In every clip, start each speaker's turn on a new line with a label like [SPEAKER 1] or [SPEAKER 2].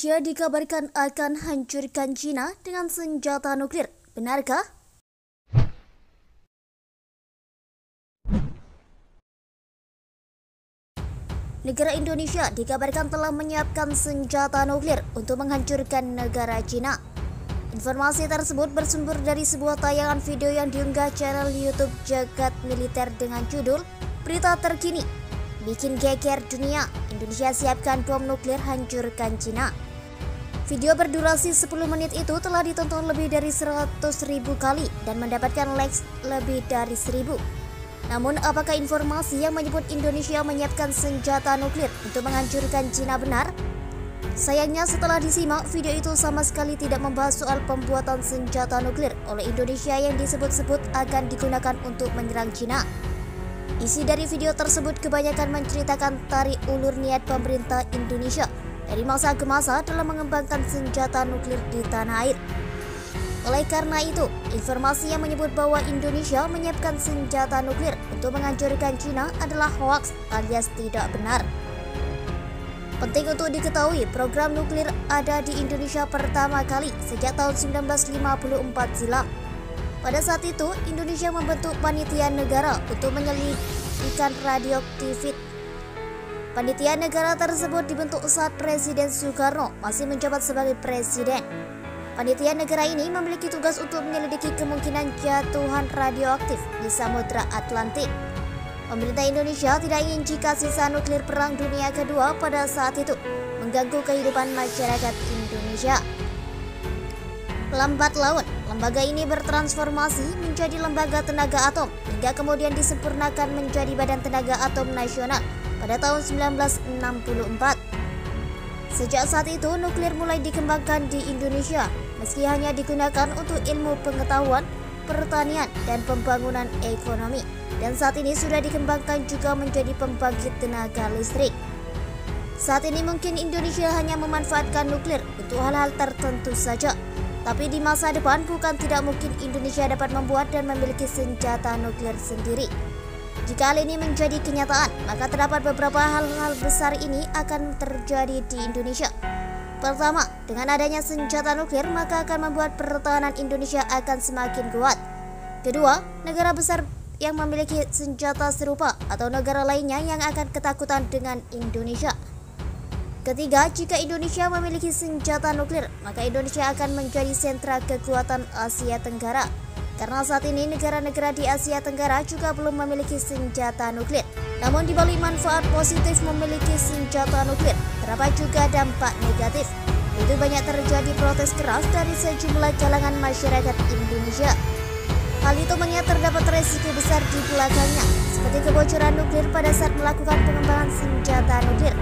[SPEAKER 1] Indonesia dikabarkan akan hancurkan Cina dengan senjata nuklir. Benarkah? Negara Indonesia dikabarkan telah menyiapkan senjata nuklir untuk menghancurkan negara Cina. Informasi tersebut bersumber dari sebuah tayangan video yang diunggah channel YouTube Jagat Militer dengan judul "Berita Terkini Bikin Geger Dunia, Indonesia Siapkan Bom Nuklir Hancurkan Cina". Video berdurasi 10 menit itu telah ditonton lebih dari 100.000 kali dan mendapatkan likes lebih dari 1.000. Namun, apakah informasi yang menyebut Indonesia menyiapkan senjata nuklir untuk menghancurkan Cina benar? Sayangnya, setelah disimak, video itu sama sekali tidak membahas soal pembuatan senjata nuklir oleh Indonesia yang disebut-sebut akan digunakan untuk menyerang Cina. Isi dari video tersebut kebanyakan menceritakan tarik ulur niat pemerintah Indonesia dari masa ke masa dalam mengembangkan senjata nuklir di tanah air. Oleh karena itu, informasi yang menyebut bahwa Indonesia menyiapkan senjata nuklir untuk menghancurkan Cina adalah hoaks alias tidak benar. Penting untuk diketahui, program nuklir ada di Indonesia pertama kali sejak tahun 1954 silam. Pada saat itu, Indonesia membentuk panitia negara untuk menyelidikkan radioaktivitas. Panitia negara tersebut dibentuk saat Presiden Soekarno masih menjabat sebagai presiden. Panitia negara ini memiliki tugas untuk menyelidiki kemungkinan jatuhan radioaktif di Samudra Atlantik. Pemerintah Indonesia tidak ingin jika sisa nuklir Perang Dunia Kedua pada saat itu mengganggu kehidupan masyarakat Indonesia. Lambat laun, lembaga ini bertransformasi menjadi Lembaga Tenaga Atom hingga kemudian disempurnakan menjadi Badan Tenaga Atom Nasional pada tahun 1964. Sejak saat itu, nuklir mulai dikembangkan di Indonesia, meski hanya digunakan untuk ilmu pengetahuan, pertanian, dan pembangunan ekonomi. Dan saat ini sudah dikembangkan juga menjadi pembangkit tenaga listrik. Saat ini mungkin Indonesia hanya memanfaatkan nuklir untuk hal-hal tertentu saja. Tapi di masa depan bukan tidak mungkin Indonesia dapat membuat dan memiliki senjata nuklir sendiri. Jika hal ini menjadi kenyataan, maka terdapat beberapa hal-hal besar ini akan terjadi di Indonesia. Pertama, dengan adanya senjata nuklir, maka akan membuat pertahanan Indonesia akan semakin kuat. Kedua, negara besar yang memiliki senjata serupa atau negara lainnya yang akan ketakutan dengan Indonesia. Ketiga, jika Indonesia memiliki senjata nuklir, maka Indonesia akan menjadi sentra kekuatan Asia Tenggara. Karena saat ini negara-negara di Asia Tenggara juga belum memiliki senjata nuklir. Namun di balik manfaat positif memiliki senjata nuklir, terdapat juga dampak negatif. Itu banyak terjadi protes keras dari sejumlah kalangan masyarakat Indonesia. Hal itu mengingat terdapat resiko besar di belakangnya, seperti kebocoran nuklir pada saat melakukan pengembangan senjata nuklir.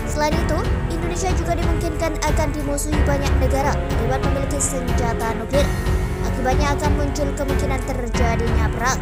[SPEAKER 1] Selain itu, Indonesia juga dimungkinkan akan dimusuhi banyak negara akibat memiliki senjata nuklir. Akibatnya akan muncul kemungkinan terjadinya perang.